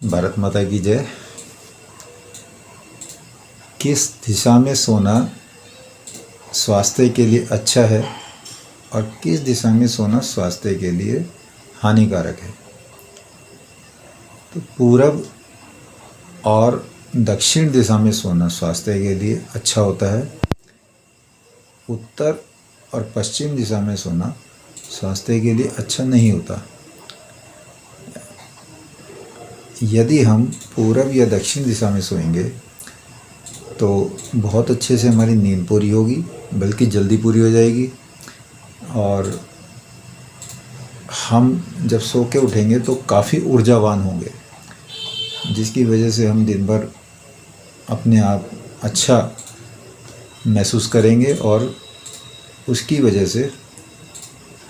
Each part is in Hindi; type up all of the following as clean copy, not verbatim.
भारत माता की जय। किस दिशा में सोना स्वास्थ्य के लिए अच्छा है और किस दिशा में सोना स्वास्थ्य के लिए हानिकारक है? तो पूरब और दक्षिण दिशा में सोना स्वास्थ्य के लिए अच्छा होता है। उत्तर और पश्चिम दिशा में सोना स्वास्थ्य के लिए अच्छा नहीं होता। यदि हम पूरब या दक्षिण दिशा में सोएंगे तो बहुत अच्छे से हमारी नींद पूरी होगी, बल्कि जल्दी पूरी हो जाएगी। और हम जब सो के उठेंगे तो काफ़ी ऊर्जावान होंगे, जिसकी वजह से हम दिन भर अपने आप अच्छा महसूस करेंगे और उसकी वजह से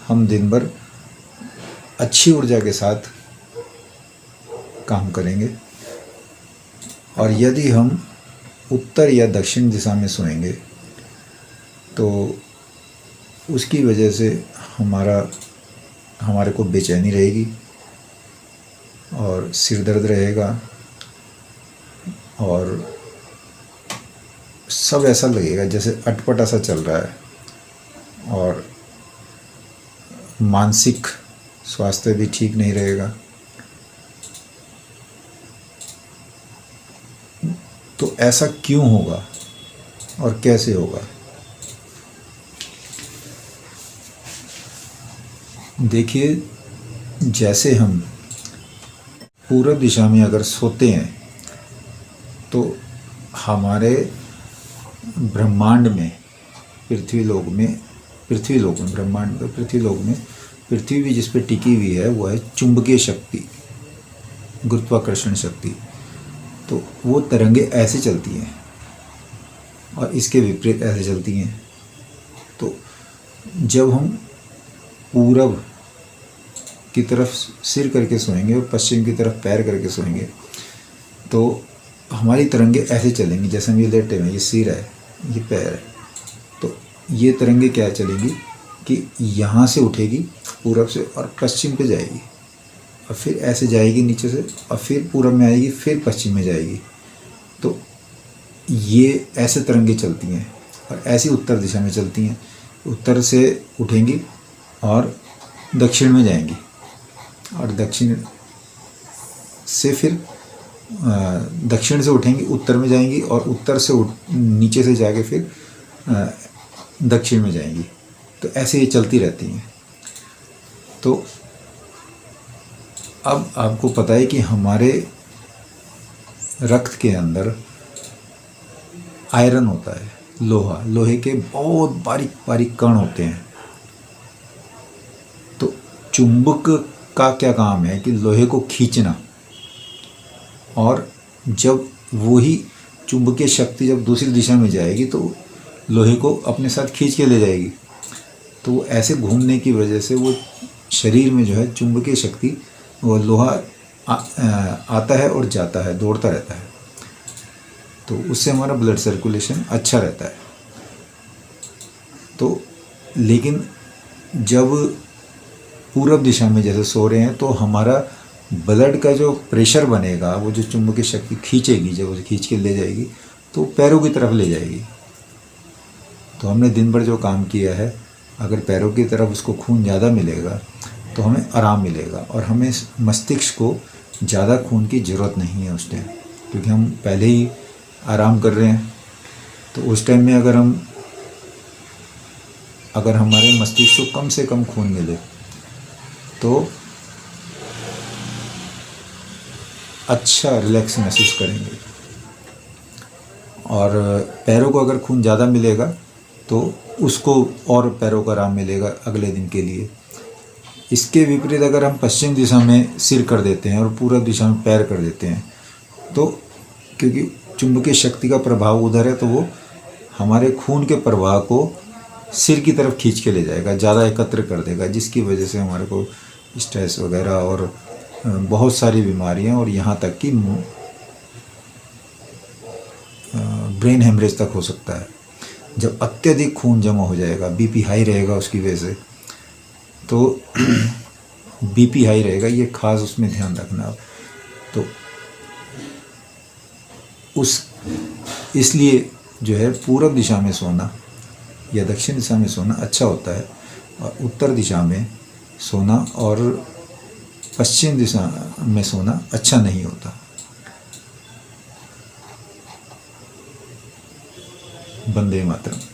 हम दिन भर अच्छी ऊर्जा के साथ काम करेंगे। और यदि हम उत्तर या दक्षिण दिशा में सोएंगे तो उसकी वजह से हमारे को बेचैनी रहेगी और सिर दर्द रहेगा और सब ऐसा लगेगा जैसे अटपटा सा चल रहा है, और मानसिक स्वास्थ्य भी ठीक नहीं रहेगा। तो ऐसा क्यों होगा और कैसे होगा? देखिए, जैसे हम पूर्व दिशा में अगर सोते हैं तो हमारे ब्रह्मांड में पृथ्वीलोक में पृथ्वी भी जिस पे टिकी हुई है वो है चुंबकीय शक्ति, गुरुत्वाकर्षण शक्ति। तो वो तरंगे ऐसे चलती हैं और इसके विपरीत ऐसे चलती हैं। तो जब हम पूरब की तरफ सिर करके सोएंगे और पश्चिम की तरफ पैर करके सोएंगे तो हमारी तरंगे ऐसे चलेंगी। जैसे हम ये लेटे हुए, ये सिर है, ये पैर है, तो ये तरंगे क्या चलेंगी कि यहाँ से उठेगी पूरब से और पश्चिम पे जाएगी, और फिर ऐसे जाएगी नीचे से और फिर पूरब में आएगी, फिर पश्चिम में जाएगी। तो ये ऐसे तरंगे चलती हैं और ऐसी उत्तर दिशा में चलती हैं। उत्तर से उठेंगी और दक्षिण में जाएंगी और दक्षिण से उठेंगी, उत्तर में जाएंगी और उत्तर से नीचे से जाके फिर दक्षिण में जाएंगी। तो ऐसे ये चलती रहती हैं। तो अब आपको पता है कि हमारे रक्त के अंदर आयरन होता है, लोहे के बहुत बारीक बारीक कण होते हैं। तो चुंबक का क्या काम है कि लोहे को खींचना, और जब वही चुंबकीय शक्ति जब दूसरी दिशा में जाएगी तो लोहे को अपने साथ खींच के ले जाएगी। तो वो ऐसे घूमने की वजह से वो शरीर में जो है चुंबकीय शक्ति, वो लोहा आता है और जाता है, दौड़ता रहता है। तो उससे हमारा ब्लड सर्कुलेशन अच्छा रहता है। तो लेकिन जब पूरब दिशा में जैसे सो रहे हैं तो हमारा ब्लड का जो प्रेशर बनेगा, वो जो चुंबकीय शक्ति खींचेगी, जब उसे खींच के ले जाएगी तो पैरों की तरफ ले जाएगी। तो हमने दिन भर जो काम किया है, अगर पैरों की तरफ उसको खून ज़्यादा मिलेगा तो हमें आराम मिलेगा और हमें मस्तिष्क को ज़्यादा खून की ज़रूरत नहीं है उस टाइम, क्योंकि हम पहले ही आराम कर रहे हैं। तो उस टाइम में अगर हमारे मस्तिष्क को कम से कम खून मिले तो अच्छा रिलैक्स महसूस करेंगे। और पैरों को अगर खून ज़्यादा मिलेगा तो उसको और पैरों का आराम मिलेगा अगले दिन के लिए। इसके विपरीत अगर हम पश्चिम दिशा में सिर कर देते हैं और पूर्व दिशा में पैर कर देते हैं तो क्योंकि चुंबकीय शक्ति का प्रभाव उधर है, तो वो हमारे खून के प्रवाह को सिर की तरफ खींच के ले जाएगा, ज़्यादा एकत्र कर देगा, जिसकी वजह से हमारे को स्ट्रेस वगैरह और बहुत सारी बीमारियां और यहाँ तक कि ब्रेन हेमरेज तक हो सकता है। जब अत्यधिक खून जमा हो जाएगा, बीपी हाई रहेगा उसकी वजह से, तो बीपी हाई रहेगा, ये खास उसमें ध्यान रखना आप। तो उस इसलिए जो है पूर्व दिशा में सोना या दक्षिण दिशा में सोना अच्छा होता है, और उत्तर दिशा में सोना और पश्चिम दिशा में सोना अच्छा नहीं होता। वंदे मातरम।